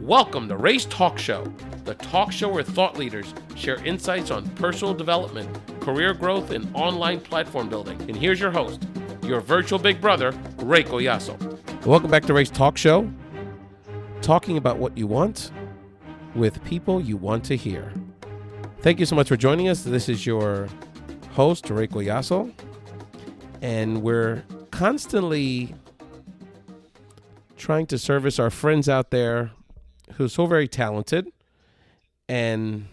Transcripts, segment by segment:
Welcome to Ray's Talk Show, the talk show where thought leaders share insights on personal development, career growth, and online platform building. And here's your host, your virtual big brother, Ray Collazo. Welcome back to Ray's Talk Show, talking about what you want with people you want to hear. Thank you so much for joining us. This is your host, Ray Collazo, and we're constantly trying to service our friends out there who's so very talented and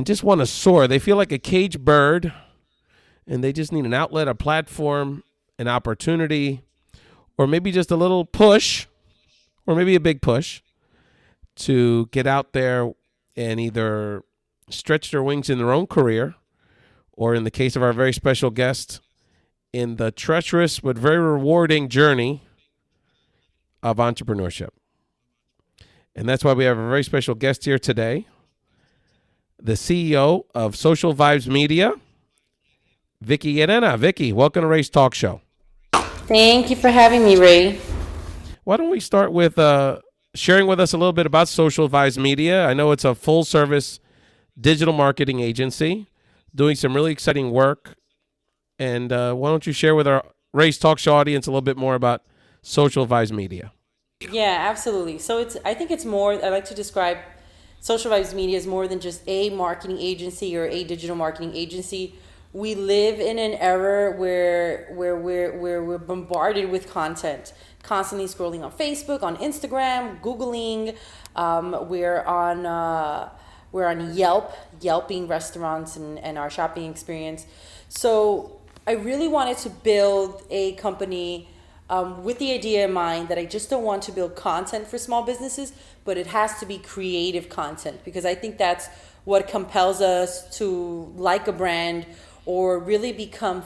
just want to soar. They feel like a caged bird and they just need an outlet, a platform, an opportunity, or maybe just a little push, or maybe a big push to get out there and either stretch their wings in their own career, or in the case of our very special guest, in the treacherous but very rewarding journey of entrepreneurship. And that's why we have a very special guest here today, the CEO of Social Vibes Media, Vicky Llerena. Vicky, welcome to Ray's Talk Show. Thank you for having me, Ray. Why don't we start with sharing with us a little bit about Social Vibes Media? I know it's a full-service digital marketing agency doing some really exciting work. And why don't you share with our Ray's Talk Show audience a little bit more about Social Vibes Media? Yeah, absolutely. So I think it's more, I like to describe Social Vibes Media as more than just a marketing agency or a digital marketing agency. We live in an era where we're bombarded with content, constantly scrolling on Facebook, on Instagram, Googling. We're on Yelping restaurants and our shopping experience. So I really wanted to build a company with the idea in mind that I just don't want to build content for small businesses, but it has to be creative content, because I think that's what compels us to like a brand or really become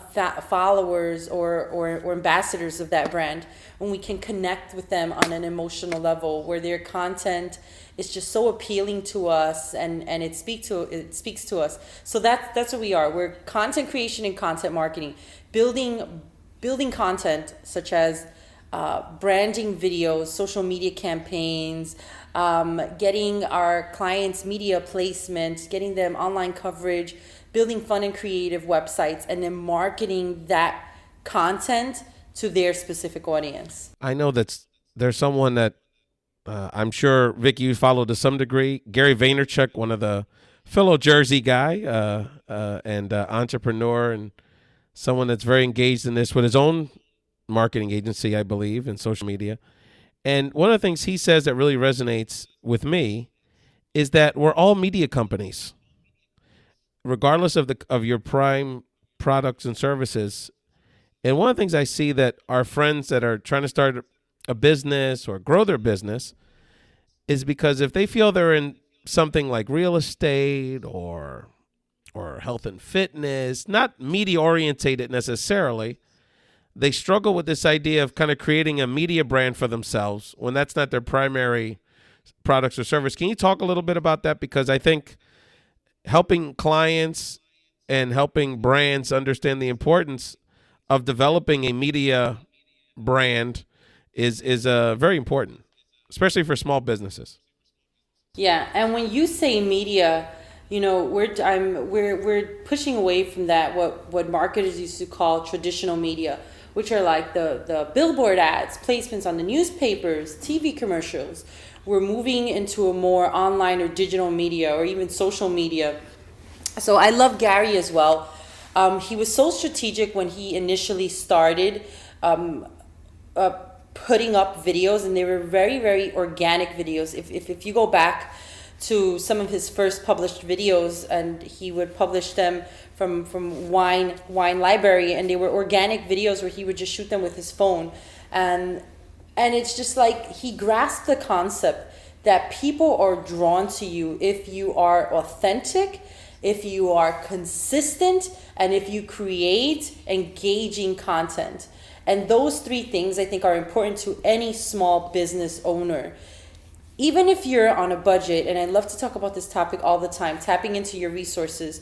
followers or ambassadors of that brand, when we can connect with them on an emotional level, where their content is just so appealing to us and it speaks to us. So that's what we are. We're content creation and content marketing, building content such as branding videos, social media campaigns, getting our clients media placements, getting them online coverage, building fun and creative websites, and then marketing that content to their specific audience. I know that there's someone that I'm sure, Vicky, you follow to some degree, Gary Vaynerchuk, one of the fellow Jersey guy and entrepreneur, and someone that's very engaged in this with his own marketing agency, I believe, in social media. And one of the things he says that really resonates with me is that we're all media companies, regardless of your prime products and services. And one of the things I see that our friends that are trying to start a business or grow their business is because if they feel they're in something like real estate or health and fitness, not media orientated necessarily, they struggle with this idea of kind of creating a media brand for themselves when that's not their primary products or service. Can you talk a little bit about that? Because I think helping clients and helping brands understand the importance of developing a media brand is very important, especially for small businesses. Yeah, and when you say media, we're pushing away from that what marketers used to call traditional media, which are like the billboard ads, placements on the newspapers, TV commercials. We're moving into a more online or digital media, or even social media. So I love Gary as well. He was so strategic when he initially started putting up videos, and they were very, very organic videos. If you go back to some of his first published videos, and he would publish them from Wine Library, and they were organic videos where he would just shoot them with his phone, and it's just like he grasped the concept that people are drawn to you if you are authentic, if you are consistent, and if you create engaging content. And those three things, I think, are important to any small business owner. Even if you're on a budget, and I love to talk about this topic all the time, tapping into your resources,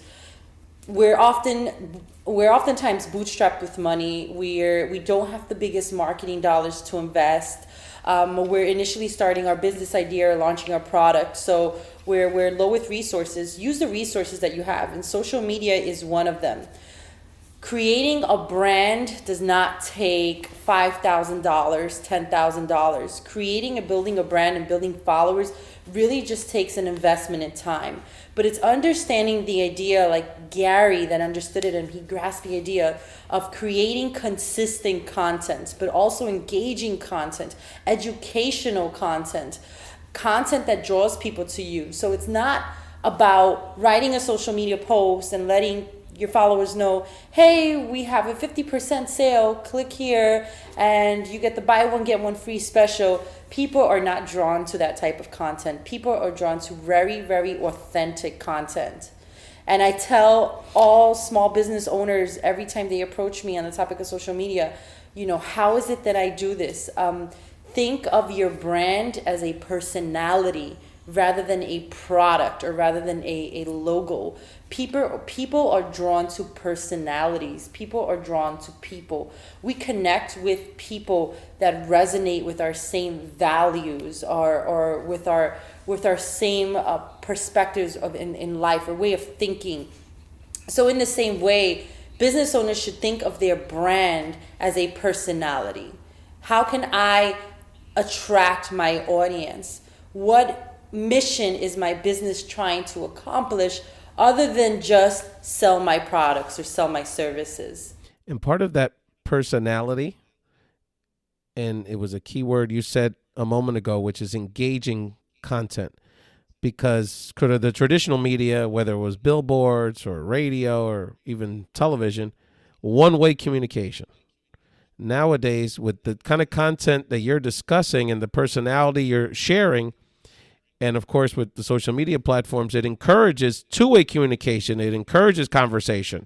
we're oftentimes bootstrapped with money. We don't have the biggest marketing dollars to invest. We're initially starting our business idea or launching our product, so we're low with resources. Use the resources that you have, and social media is one of them. Creating a brand does not take $5,000, $10,000. Creating and building a brand and building followers really just takes an investment in time. But it's understanding the idea, like Gary that understood it and he grasped the idea of creating consistent content, but also engaging content, educational content, content that draws people to you. So it's not about writing a social media post and letting your followers know, hey, we have a 50% sale, click here and you get the buy one get one free special. People are not drawn to that type of content. People are drawn to very, very authentic content. And I tell all small business owners every time they approach me on the topic of social media, how is it that I do this? Think of your brand as a personality rather than a product or rather than a logo. People are drawn to personalities. People are drawn to people. We connect with people that resonate with our same values or with our same perspectives in life or way of thinking. So in the same way, business owners should think of their brand as a personality. How can I attract my audience? What mission is my business trying to accomplish other than just sell my products or sell my services? And part of that personality, and it was a key word you said a moment ago, which is engaging content. Because the traditional media, whether it was billboards or radio or even television, one-way communication. Nowadays, with the kind of content that you're discussing and the personality you're sharing, and of course, with the social media platforms, it encourages two-way communication. It encourages conversation.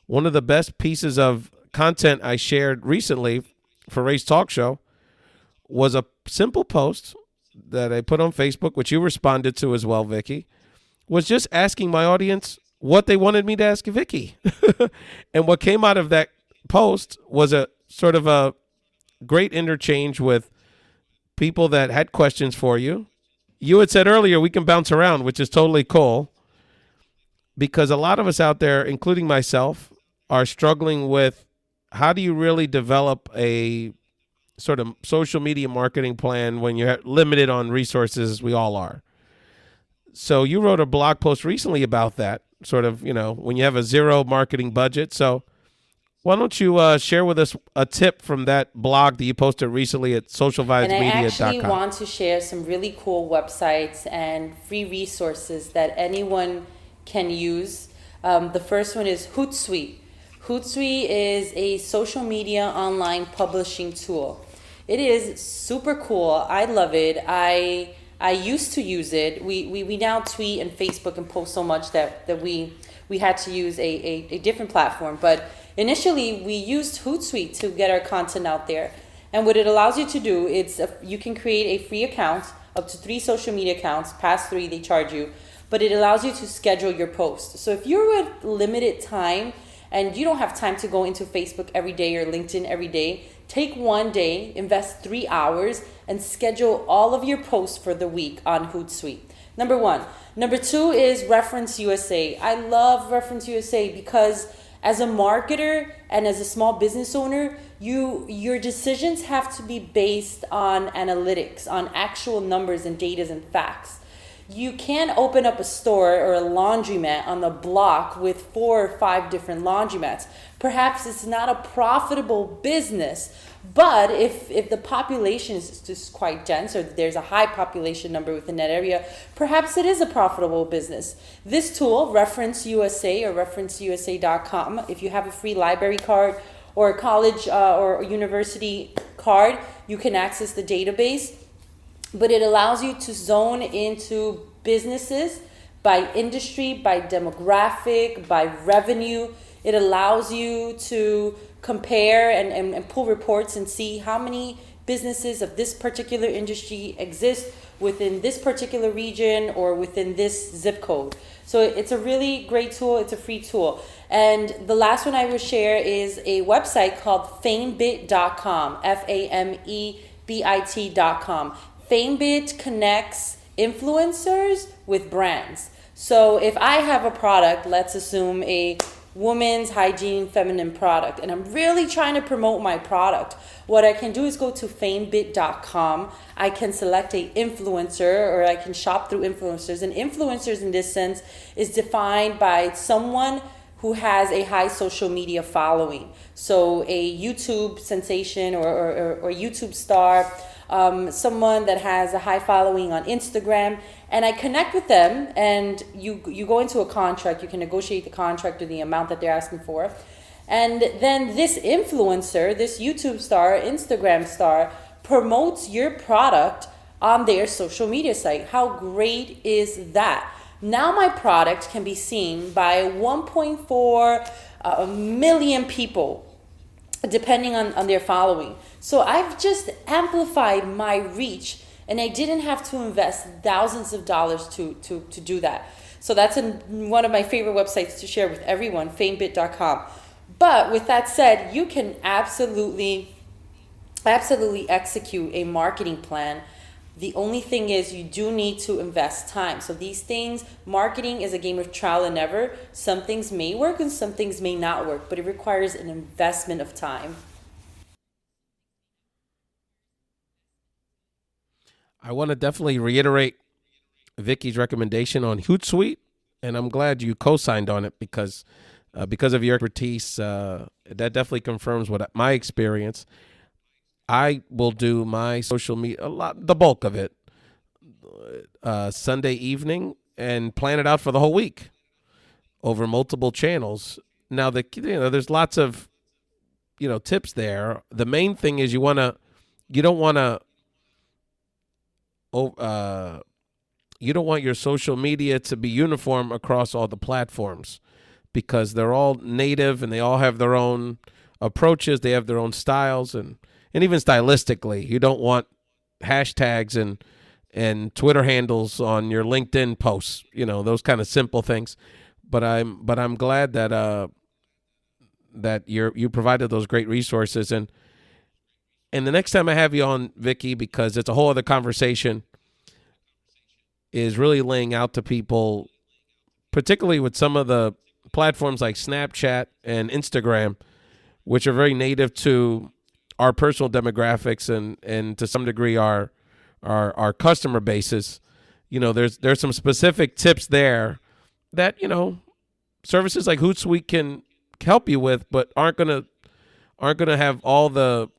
One of the best pieces of content I shared recently for Ray's Talk Show was a simple post that I put on Facebook, which you responded to as well, Vicky, was just asking my audience what they wanted me to ask Vicky. And what came out of that post was a sort of a great interchange with people that had questions for you. You had said earlier we can bounce around, which is totally cool, because a lot of us out there, including myself, are struggling with how do you really develop a sort of social media marketing plan when you're limited on resources, as we all are. So you wrote a blog post recently about that, sort of, when you have a zero marketing budget. So why don't you share with us a tip from that blog that you posted recently at socialvibesmedia.com? And I actually want to share some really cool websites and free resources that anyone can use. The first one is Hootsuite. Hootsuite is a social media online publishing tool. It is super cool. I love it. I used to use it. We now tweet and Facebook and post so much that we had to use a different platform. But initially, we used Hootsuite to get our content out there. And what it allows you to do, you can create a free account, up to 3 social media accounts. Past 3, they charge you. But it allows you to schedule your post. So if you're with limited time and you don't have time to go into Facebook every day or LinkedIn every day, take one day, invest 3 hours, and schedule all of your posts for the week on Hootsuite. Number 1. Number 2 is Reference USA. I love Reference USA because as a marketer and as a small business owner, your decisions have to be based on analytics, on actual numbers and data and facts. You can't open up a store or a laundromat on the block with 4 or 5 different laundromats. Perhaps it's not a profitable business, but if the population is just quite dense or there's a high population number within that area, perhaps it is a profitable business. This tool, Reference USA or referenceusa.com, if you have a free library card or a college or university card, you can access the database. But it allows you to zone into businesses by industry, by demographic, by revenue. It allows you to compare and pull reports and see how many businesses of this particular industry exist within this particular region or within this zip code. So it's a really great tool. It's a free tool. And the last one I will share is a website called famebit.com, FAMEBIT.com. Famebit connects influencers with brands. So if I have a product, let's assume a woman's hygiene feminine product, and I'm really trying to promote my product, what I can do is go to famebit.com. I can select a influencer, or I can shop through influencers. And influencers in this sense is defined by someone who has a high social media following. So a YouTube sensation or YouTube star, someone that has a high following on Instagram, and I connect with them, and you go into a contract. You can negotiate the contract or the amount that they're asking for. And then this influencer, this YouTube star, Instagram star, promotes your product on their social media site. How great is that? Now my product can be seen by 1.4 million people, depending on their following. So I've just amplified my reach, and I didn't have to invest thousands of dollars to do that. So that's one of my favorite websites to share with everyone, famebit.com. But with that said, you can absolutely execute a marketing plan. The only thing is you do need to invest time. So these things, marketing is a game of trial and error. Some things may work and some things may not work, but it requires an investment of time. I want to definitely reiterate Vicky's recommendation on Hootsuite, and I'm glad you co-signed on it because of your expertise. That definitely confirms what my experience. I will do my social media, the bulk of it, Sunday evening, and plan it out for the whole week over multiple channels. Now, there's lots of tips there. The main thing is you don't want your social media to be uniform across all the platforms, because they're all native and they all have their own approaches. They have their own styles, and even stylistically, you don't want hashtags and Twitter handles on your LinkedIn posts, those kind of simple things. But I'm glad that you provided those great resources. And the next time I have you on, Vicky, because it's a whole other conversation, is really laying out to people, particularly with some of the platforms like Snapchat and Instagram, which are very native to our personal demographics and to some degree our customer bases. There's some specific tips there that services like Hootsuite can help you with, but aren't gonna have all the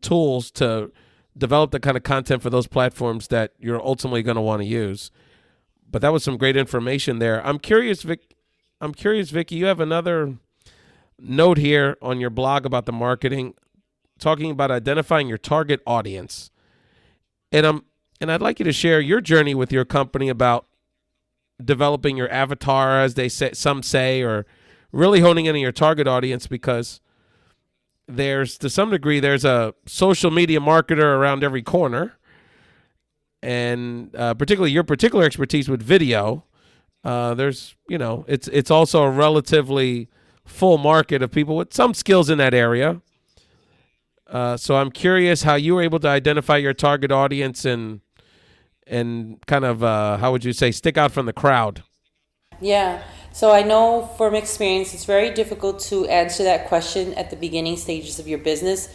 tools to develop the kind of content for those platforms that you're ultimately going to want to use. But that was some great information there. I'm curious, Vicky, you have another note here on your blog about the marketing, talking about identifying your target audience. And I'd like you to share your journey with your company about developing your avatar, as some say, or really honing in on your target audience, because to some degree, there's a social media marketer around every corner, and particularly your particular expertise with video. It's also a relatively full market of people with some skills in that area. So I'm curious how you were able to identify your target audience and kind of how would you say, stick out from the crowd? Yeah. So I know from experience, it's very difficult to answer that question at the beginning stages of your business.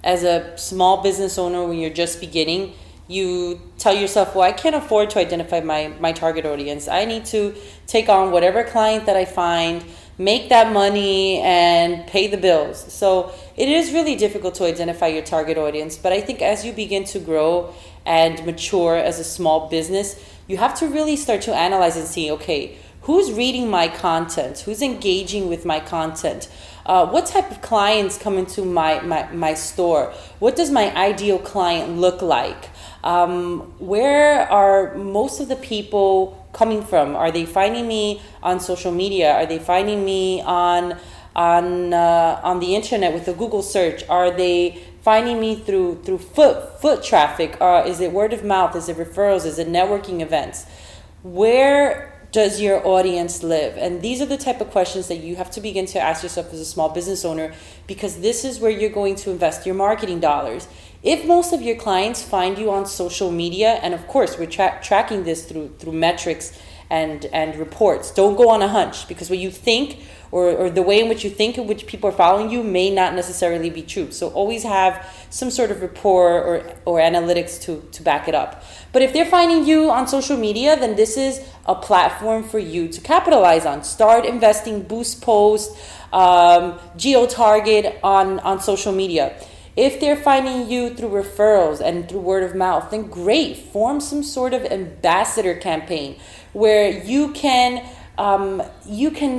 As a small business owner, when you're just beginning, you tell yourself, well, I can't afford to identify my target audience. I need to take on whatever client that I find, make that money, and pay the bills. So it is really difficult to identify your target audience. But I think as you begin to grow and mature as a small business, you have to really start to analyze and see, okay, who's reading my content? Who's engaging with my content? What type of clients come into my store? What does my ideal client look like? Where are most of the people coming from? Are they finding me on social media? Are they finding me on on the internet with a Google search? Are they finding me through foot traffic? Is it word of mouth? Is it referrals? Is it networking events? Where does your audience live? And these are the type of questions that you have to begin to ask yourself as a small business owner, because this is where you're going to invest your marketing dollars. If most of your clients find you on social media, and of course we're tracking this through metrics and reports. Don't go on a hunch, because what you think or the way in which you think in which people are following you may not necessarily be true. So always have some sort of rapport or analytics to back it up. But if they're finding you on social media, then this is a platform for you to capitalize on. Start investing, boost posts, geo-target on social media. If they're finding you through referrals and through word of mouth, then great. Form some sort of ambassador campaign where you can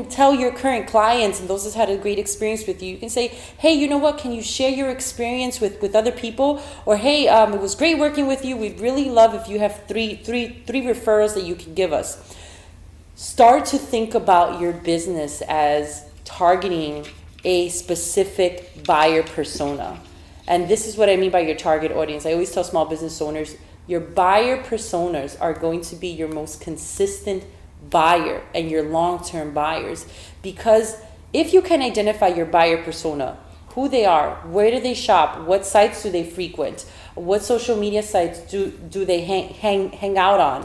tell your current clients and those that had a great experience with you, you can say, hey, you know what, can you share your experience with other people? Or hey, it was great working with you. We'd really love if you have three referrals that you can give us. Start to think about your business as targeting a specific buyer persona. And this is what I mean by your target audience. I always tell small business owners, your buyer personas are going to be your most consistent buyer and your long-term buyers. Because if you can identify your buyer persona, who they are, where do they shop, what sites do they frequent, what social media sites do they hang out on,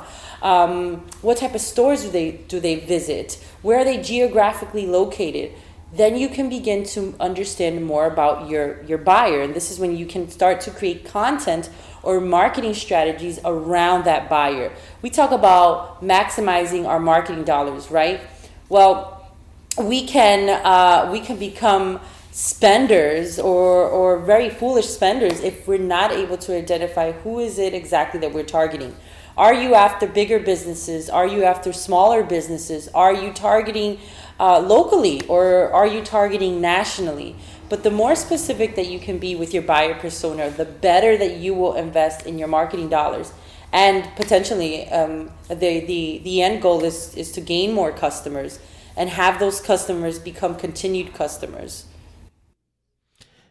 what type of stores do they visit, where are they geographically located, then you can begin to understand more about your buyer. And this is when you can start to create content or marketing strategies around that buyer. We talk about maximizing our marketing dollars, right? Well, we can become spenders or very foolish spenders if we're not able to identify who is it exactly that we're targeting. Are you after bigger businesses? Are you after smaller businesses? Are you targeting locally, or are you targeting nationally? But the more specific that you can be with your buyer persona, the better that you will invest in your marketing dollars. And potentially, the end goal is to gain more customers and have those customers become continued customers.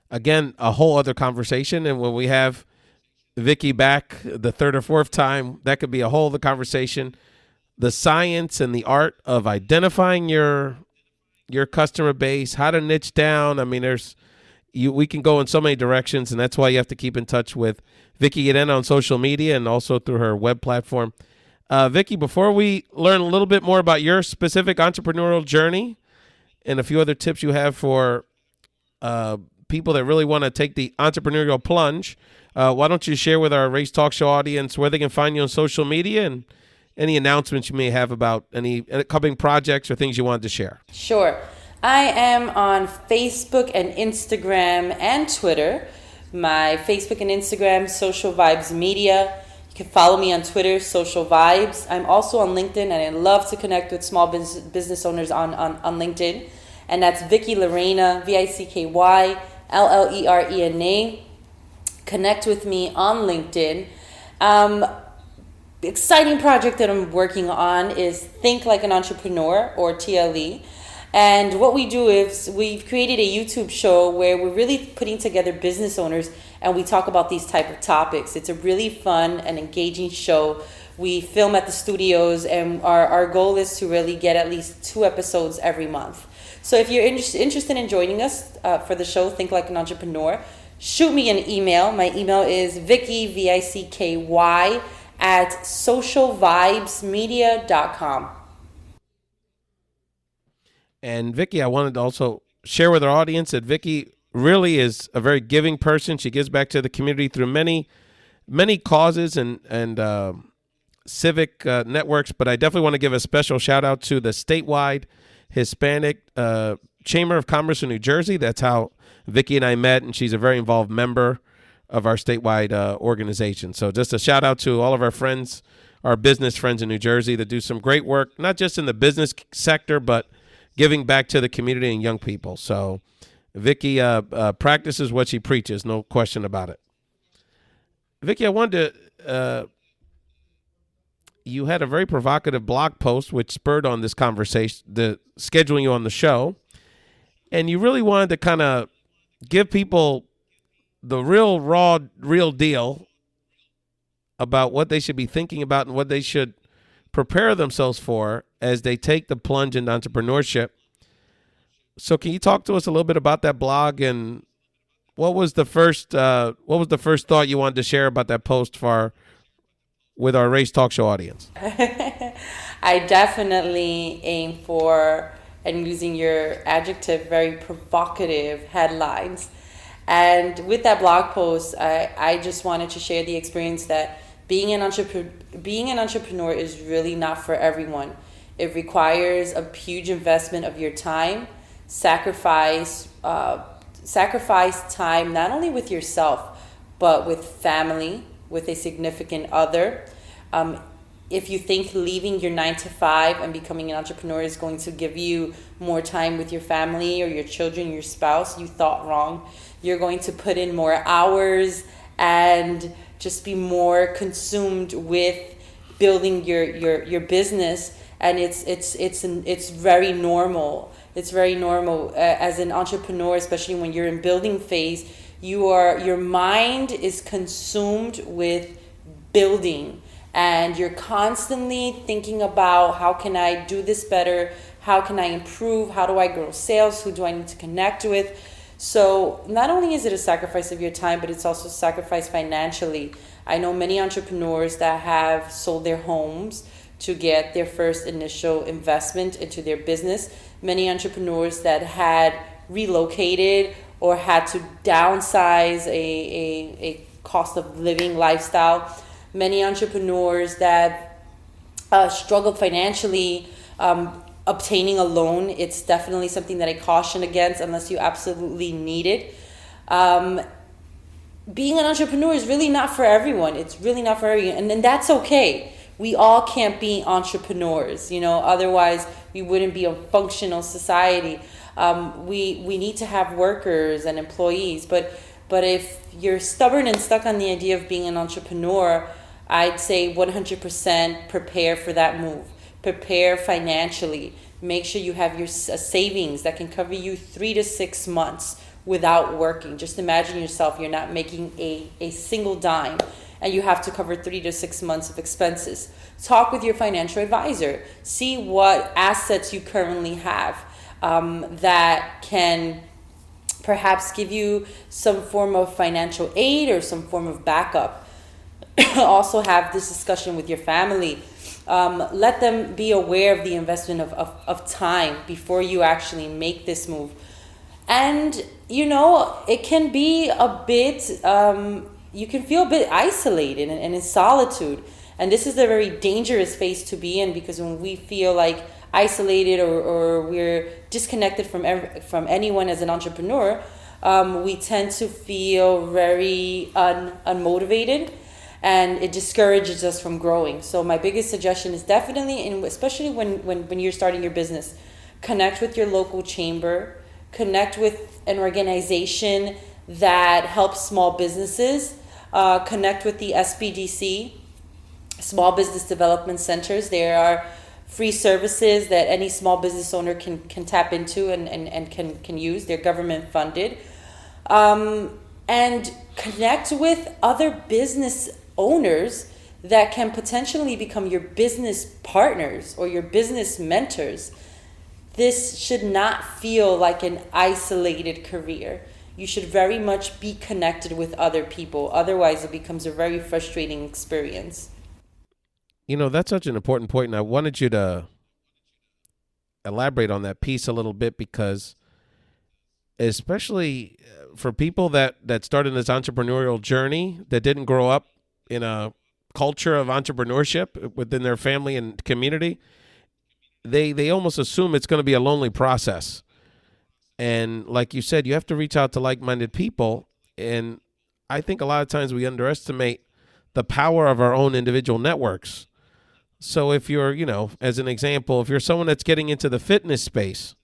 Again, a whole other conversation. And when we have Vicky back the third or fourth time, that could be a whole other conversation. The science and the art of identifying your customer base, how to niche down. I mean, we can go in so many directions, and that's why you have to keep in touch with Vicky Llerena on social media and also through her web platform. Vicky, before we learn a little bit more about your specific entrepreneurial journey and a few other tips you have for people that really want to take the entrepreneurial plunge, why don't you share with our Race Talk Show audience where they can find you on social media and any announcements you may have about any upcoming projects or things you wanted to share? Sure. I am on Facebook and Instagram and Twitter. My Facebook and Instagram, Social Vibes Media. You can follow me on Twitter, Social Vibes. I'm also on LinkedIn, and I love to connect with small business owners on LinkedIn. And that's Vicky Llerena, Vicky Llerena. Connect with me on LinkedIn. Exciting project that I'm working on is Think Like an Entrepreneur, or TLE. And what we do is we've created a YouTube show where we're really putting together business owners and we talk about these type of topics. It's a really fun and engaging show. We film at the studios, and our goal is to really get at least 2 episodes every month. So if you're interested in joining us for the show, Think Like an Entrepreneur, shoot me an email. My email is Vicky, Vicky, at socialvibesmedia.com. And Vicky, I wanted to also share with our audience that Vicky really is a very giving person. She gives back to the community through many causes and civic networks. But I definitely want to give a special shout out to the statewide Hispanic Chamber of Commerce in New Jersey. That's how Vicky and I met, and she's a very involved member of our statewide organization. So just a shout out to all of our friends, our business friends in New Jersey that do some great work, not just in the business sector, but giving back to the community and young people. So Vicky practices what she preaches, no question about it. Vicky, I wanted to, you had a very provocative blog post which spurred on this conversation, the scheduling you on the show. and you really wanted to kind of give people the real raw, real deal about what they should be thinking about and what they should prepare themselves for as they take the plunge into entrepreneurship. So can you talk to us a little bit about that blog, and what was the first thought you wanted to share about that post with our Race Talk Show audience? I definitely aim for, and using your adjective, very provocative headlines. And with that blog post, I just wanted to share the experience that being an entrepreneur is really not for everyone. It requires a huge investment of your time, sacrifice time not only with yourself, but with family, with a significant other. If you think leaving your 9 to 5 and becoming an entrepreneur is going to give you more time with your family or your children, your spouse, you thought wrong. You're going to put in more hours and just be more consumed with building your business, and it's very normal. It's very normal as an entrepreneur, especially when you're in building phase. Your mind is consumed with building, and you're constantly thinking about, how can I do this better? How can I improve? How do I grow sales? Who do I need to connect with? So not only is it a sacrifice of your time, but it's also a sacrifice financially. I know many entrepreneurs that have sold their homes to get their first initial investment into their business. Many entrepreneurs that had relocated or had to downsize a cost of living lifestyle. Many entrepreneurs that struggled financially obtaining a loan. It's definitely something that I caution against unless you absolutely need it. Being an entrepreneur is really not for everyone. It's really not for everyone. And that's okay. We all can't be entrepreneurs, otherwise we wouldn't be a functional society. We need to have workers and employees, but if you're stubborn and stuck on the idea of being an entrepreneur, I'd say 100% prepare for that move. Prepare financially. Make sure you have your savings that can cover you 3 to 6 months without working. Just imagine yourself, you're not making a single dime, and you have to cover 3 to 6 months of expenses. Talk with your financial advisor. See what assets you currently have that can perhaps give you some form of financial aid or some form of backup. Also have this discussion with your family. Let them be aware of the investment of time before you actually make this move. And, it can be a bit, you can feel a bit isolated and in solitude. And this is a very dangerous phase to be in, because when we feel like isolated or we're disconnected from anyone as an entrepreneur, we tend to feel very unmotivated, and it discourages us from growing. So my biggest suggestion is definitely, and especially when you're starting your business, connect with your local chamber, connect with an organization that helps small businesses, connect with the SBDC, Small Business Development Centers. There are free services that any small business owner can tap into and can use. They're government funded. And connect with other business owners that can potentially become your business partners or your business mentors. This should not feel like an isolated career. You should very much be connected with other people. Otherwise, it becomes a very frustrating experience. That's such an important point, and I wanted you to elaborate on that piece a little bit, because especially for people that started this entrepreneurial journey that didn't grow up in a culture of entrepreneurship within their family and community, they almost assume it's going to be a lonely process. And like you said, you have to reach out to like-minded people. And I think a lot of times we underestimate the power of our own individual networks. So if you're, as an example, if you're someone that's getting into the fitness space,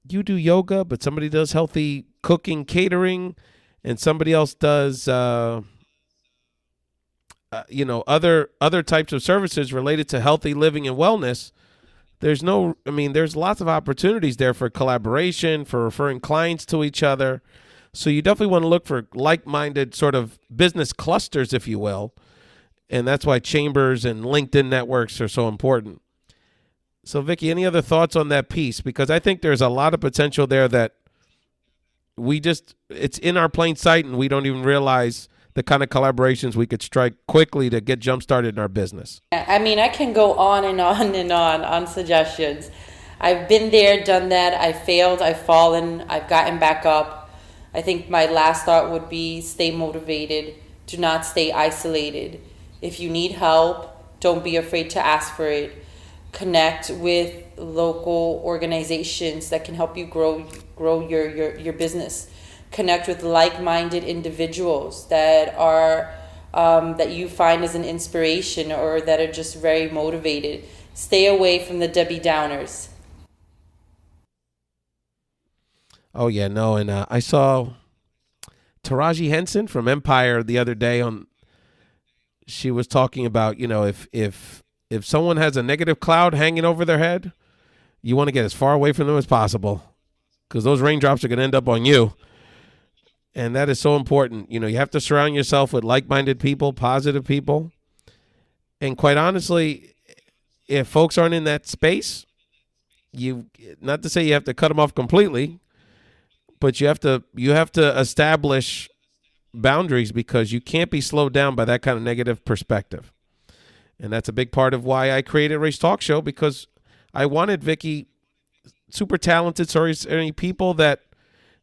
you do yoga, but somebody does healthy cooking, catering, and somebody else does, other types of services related to healthy living and wellness. there's lots of opportunities there for collaboration, for referring clients to each other. So you definitely want to look for like-minded sort of business clusters, if you will. And that's why chambers and LinkedIn networks are so important. So, Vicky, any other thoughts on that piece? Because I think there's a lot of potential there that it's in our plain sight and we don't even realize the kind of collaborations we could strike quickly to get jump started in our business. I mean, I can go on and on and on suggestions. I've been there, done that. I failed, I've fallen, I've gotten back up. I think my last thought would be stay motivated. Do not stay isolated. If you need help, don't be afraid to ask for it. Connect with local organizations that can help you grow your business. Connect with like-minded individuals that are that you find as an inspiration or that are just very motivated. Stay away from the Debbie Downers. Oh yeah, no, and I saw Taraji Henson from Empire the other day she was talking about, if someone has a negative cloud hanging over their head, you want to get as far away from them as possible because those raindrops are going to end up on you. And that is so important. You have to surround yourself with like-minded people, positive people. And quite honestly, if folks aren't in that space, not to say you have to cut them off completely, but you have to establish boundaries because you can't be slowed down by that kind of negative perspective. And that's a big part of why I created Ray's Talk Show, because I wanted Vicky, super talented, people that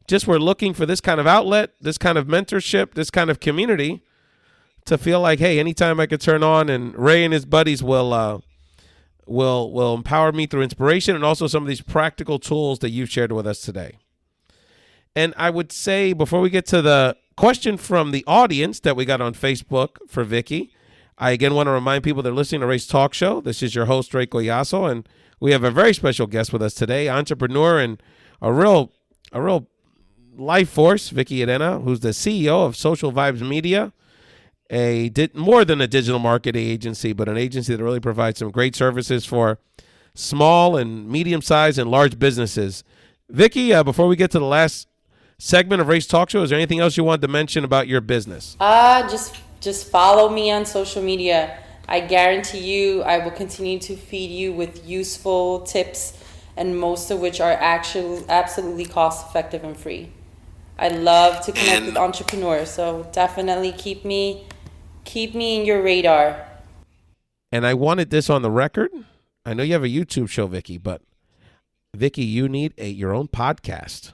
just were looking for this kind of outlet, this kind of mentorship, this kind of community to feel like, hey, anytime I could turn on and Ray and his buddies will empower me through inspiration and also some of these practical tools that you've shared with us today. And I would say before we get to the question from the audience that we got on Facebook for Vicky, I again want to remind people that are listening to Ray's Talk Show. This is your host, Ray Collazo, and we have a very special guest with us today, entrepreneur and a real life force, Vicky Llerena, who's the CEO of Social Vibes Media, more than a digital marketing agency, but an agency that really provides some great services for small and medium-sized and large businesses. Vicky, before we get to the last segment of Ray's Talk Show, is there anything else you wanted to mention about your business? Just follow me on social media. I guarantee you I will continue to feed you with useful tips, and most of which are actually absolutely cost effective and free. I love to connect with entrepreneurs, so definitely keep me in your radar. And I wanted this on the record. I know you have a YouTube show, Vicky, but Vicky, you need your own podcast.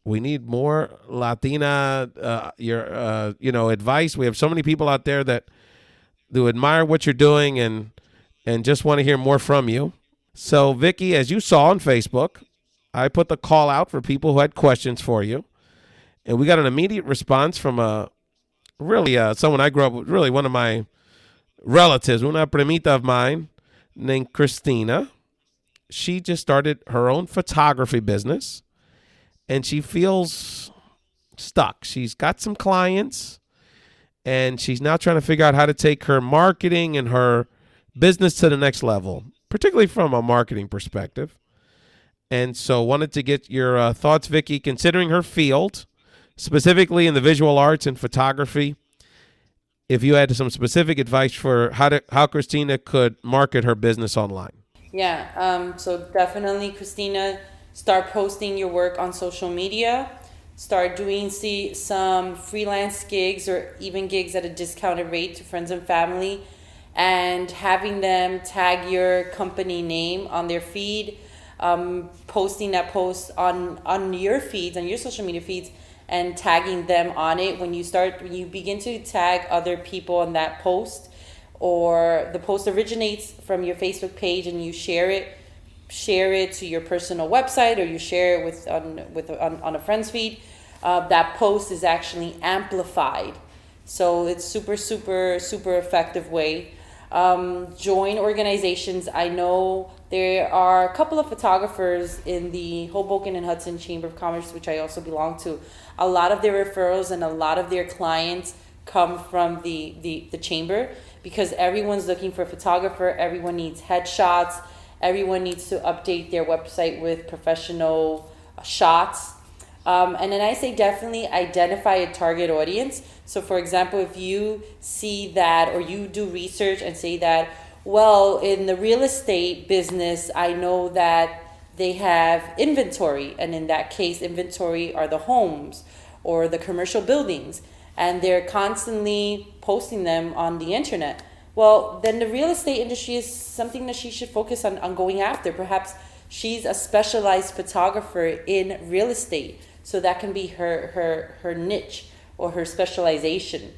We need more Latina, advice. We have so many people out there that admire what you're doing and just want to hear more from you. So, Vicky, as you saw on Facebook, I put the call out for people who had questions for you. And we got an immediate response from someone I grew up with, really one of my relatives, una primita of mine named Christina. She just started her own photography business. And she feels stuck. She's got some clients, and she's now trying to figure out how to take her marketing and her business to the next level, particularly from a marketing perspective. And so wanted to get your thoughts, Vicky, considering her field, specifically in the visual arts and photography, if you had some specific advice for how Christina could market her business online. Yeah, so definitely, Christina, start posting your work on social media. Start doing some freelance gigs or even gigs at a discounted rate to friends and family, and having them tag your company name on their feed, posting that post on your feeds, on your social media feeds, and tagging them on it. When you begin to tag other people on that post, or the post originates from your Facebook page and you share it to your personal website, or you share it on a friend's feed, that post is actually amplified. So it's super effective way. Join organizations. I know there are a couple of photographers in the Hoboken and Hudson Chamber of Commerce, which I also belong to. A lot of their referrals and a lot of their clients come from the chamber, because everyone's looking for a photographer. Everyone needs headshots. Everyone needs to update their website with professional shots. And then I say definitely identify a target audience. So for example, if you see that, or you do research and say that, well, in the real estate business, I know that they have inventory. And in that case, inventory are the homes or the commercial buildings. And they're constantly posting them on the internet. Well, then the real estate industry is something that she should focus on going after. Perhaps she's a specialized photographer in real estate. So that can be her niche or her specialization.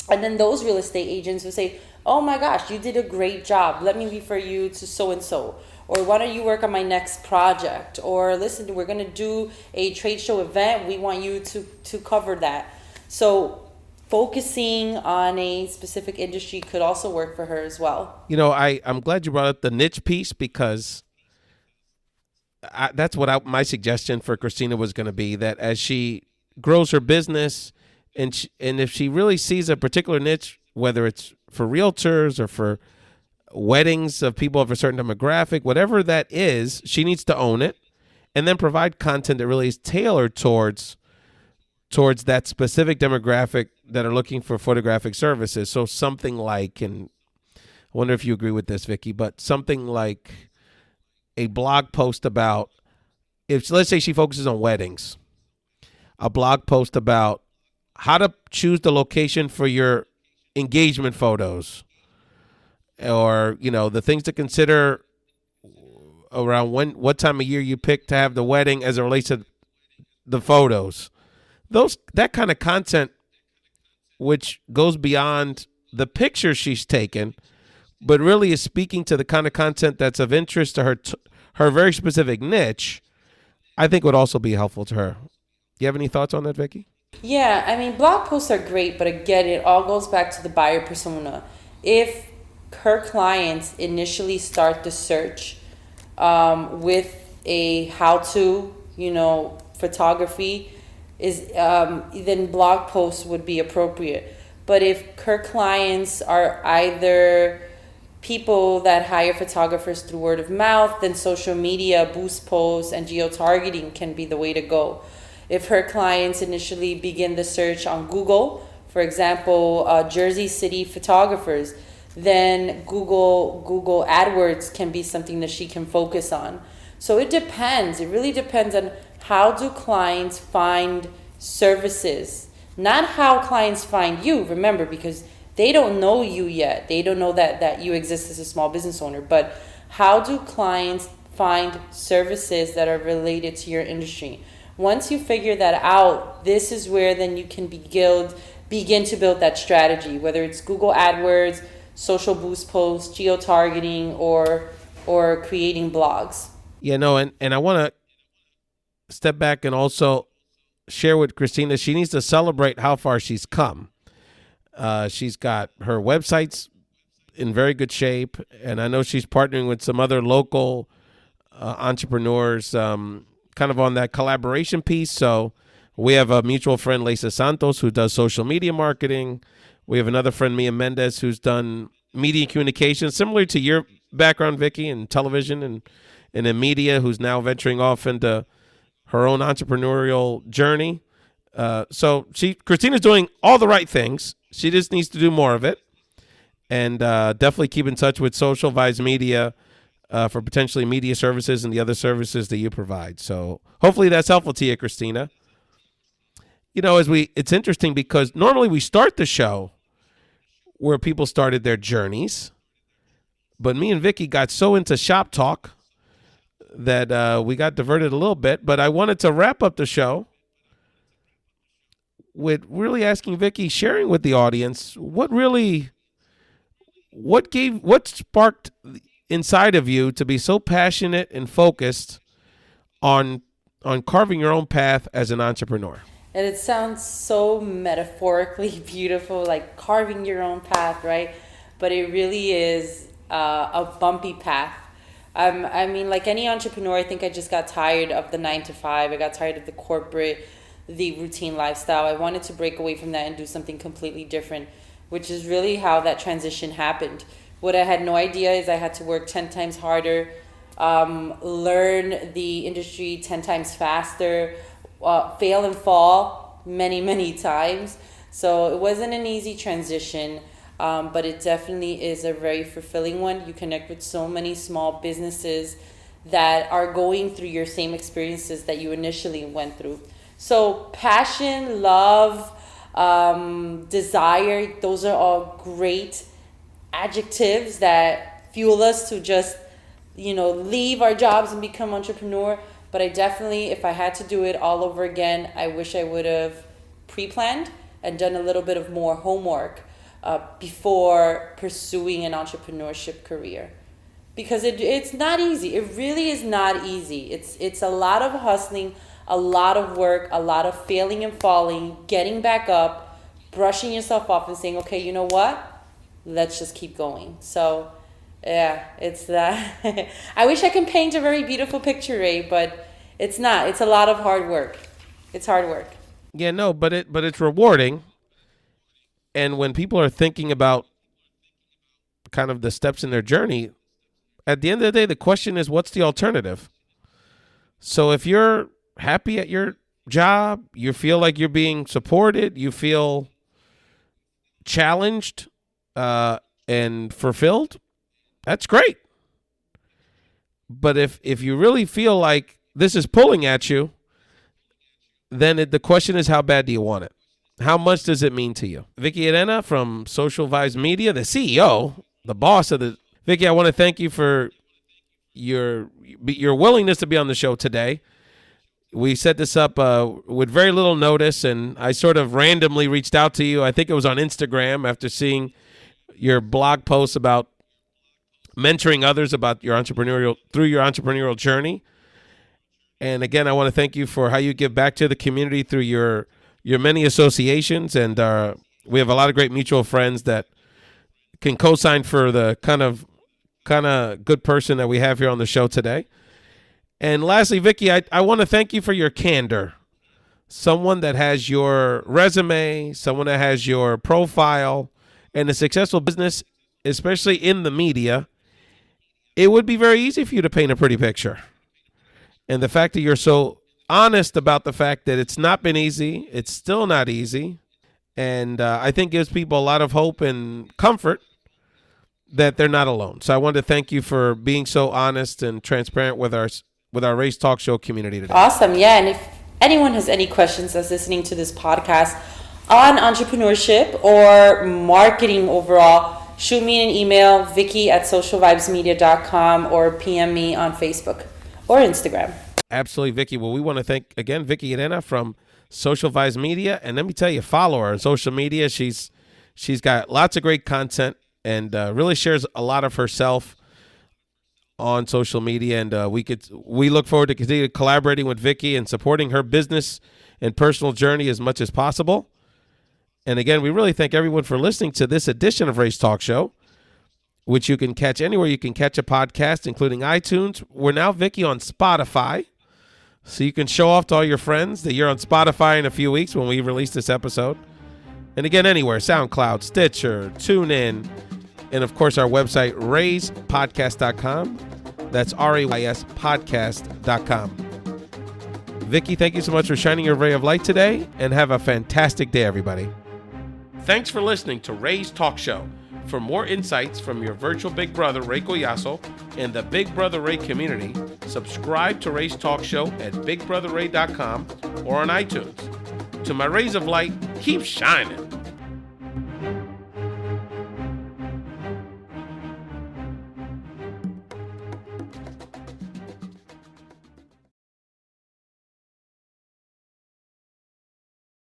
And then those real estate agents will say, oh my gosh, you did a great job. Let me refer you to so-and-so. Or why don't you work on my next project? Or listen, we're going to do a trade show event. We want you to cover that. So focusing on a specific industry could also work for her as well. You know, I'm glad you brought up the niche piece, because that's what my suggestion for Christina was going to be, that as she grows her business, and if she really sees a particular niche, whether it's for realtors or for weddings of people of a certain demographic, whatever that is, she needs to own it and then provide content that really is tailored towards that specific demographic that are looking for photographic services. So something like, and I wonder if you agree with this, Vicky, but something like a blog post about, if let's say she focuses on weddings, a blog post about how to choose the location for your engagement photos, or, you know, the things to consider around what time of year you pick to have the wedding as it relates to the photos. That kind of content, which goes beyond the picture she's taken, but really is speaking to the kind of content that's of interest to her very specific niche, I think would also be helpful to her. You have any thoughts on that, Vicky? Yeah, I mean, blog posts are great, but again, it all goes back to the buyer persona. If her clients initially start the search with a how-to, photography, then blog posts would be appropriate. But if her clients are either people that hire photographers through word of mouth, then social media, boost posts, and geo-targeting can be the way to go. If her clients initially begin the search on Google, for example, Jersey City photographers, then Google AdWords can be something that she can focus on. So it depends. It really depends on how do clients find services, not how clients find you, remember, because they don't know you yet. They don't know that you exist as a small business owner. But how do clients find services that are related to your industry? Once you figure that out, this is where then you can begin to build that strategy, whether it's Google AdWords, social boost posts, geo-targeting, or creating blogs. Yeah, no, and I want to step back and also share with Christina, she needs to celebrate how far she's come. She's got her websites in very good shape, and I know she's partnering with some other local entrepreneurs, kind of on that collaboration piece. So we have a mutual friend, Lisa Santos, who does social media marketing. We have another friend, Mia Mendez, who's done media communications, similar to your background, Vicky, in television and in media, who's now venturing off into her own entrepreneurial journey. So Christina's doing all the right things. She just needs to do more of it, and definitely keep in touch with Social Vibes Media for potentially media services and the other services that you provide. So hopefully that's helpful to you, Christina. It's interesting because normally we start the show where people started their journeys, but me and Vicky got so into shop talk that we got diverted a little bit. But I wanted to wrap up the show with really asking Vicky, sharing with the audience what sparked inside of you to be so passionate and focused on carving your own path as an entrepreneur. And it sounds so metaphorically beautiful, like carving your own path, right? But it really is a bumpy path. I mean, like any entrepreneur, I think I just got tired of the 9-to-5. I got tired of the corporate, the routine lifestyle. I wanted to break away from that and do something completely different, which is really how that transition happened. What I had no idea is I had to work 10 times harder learn the industry 10 times faster, fail and fall many, many times. So it wasn't an easy transition, but it definitely is a very fulfilling one. You connect with so many small businesses that are going through your same experiences that you initially went through. So passion, love, desire, those are all great adjectives that fuel us to just, leave our jobs and become entrepreneur. But I definitely, if I had to do it all over again, I wish I would have pre-planned and done a little bit of more homework before pursuing an entrepreneurship career. Because it's not easy. It really is not easy. It's a lot of hustling, a lot of work, a lot of failing and falling, getting back up, brushing yourself off and saying, okay, you know what? Let's just keep going. So, yeah, it's that. I wish I could paint a very beautiful picture, Ray, but it's not. It's a lot of hard work. It's hard work. Yeah, no, but it's rewarding. And when people are thinking about kind of the steps in their journey, at the end of the day, the question is, what's the alternative? So if you're happy at your job, you feel like you're being supported, you feel challenged and fulfilled, that's great. But if you really feel like this is pulling at you, then the question is, how bad do you want it? How much does it mean to you? Vicky Llerena from Social Vibes Media, the CEO, the boss of the... Vicky, I want to thank you for your willingness to be on the show today. We set this up with very little notice, and I sort of randomly reached out to you. I think it was on Instagram after seeing your blog posts about mentoring others about your entrepreneurial journey. And again, I want to thank you for how you give back to the community through your many associations, and we have a lot of great mutual friends that can co-sign for the kind of good person that we have here on the show today. And lastly, Vicky, I want to thank you for your candor. Someone that has your resume, someone that has your profile, and a successful business, especially in the media, it would be very easy for you to paint a pretty picture. And the fact that you're so honest about the fact that it's not been easy, it's still not easy, and I think gives people a lot of hope and comfort that they're not alone. So I wanted to thank you for being so honest and transparent with our Race Talk Show community today. Awesome. Yeah. And if anyone has any questions that's listening to this podcast on entrepreneurship or marketing overall, shoot me an email, vicky@socialvibesmedia.com, or PM me on Facebook or Instagram. Absolutely, Vicky. Well, we want to thank, again, Vicky Llerena from Social Vibes Media. And let me tell you, follow her on social media. She's got lots of great content and really shares a lot of herself on social media. And we look forward to continue collaborating with Vicky and supporting her business and personal journey as much as possible. And again, we really thank everyone for listening to this edition of Race Talk Show, which you can catch anywhere you can catch a podcast, including iTunes. We're now, Vicky, on Spotify. So you can show off to all your friends that you're on Spotify in a few weeks when we release this episode. And again, anywhere, SoundCloud, Stitcher, TuneIn, and of course our website, rayspodcast.com. That's RAYS podcast.com. Vicky, thank you so much for shining your ray of light today, and have a fantastic day, everybody. Thanks for listening to Ray's Talk Show. For more insights from your virtual big brother, Ray Collazo, and the Big Brother Ray community, subscribe to Ray's Talk Show at bigbrotherray.com or on iTunes. To my rays of light, keep shining.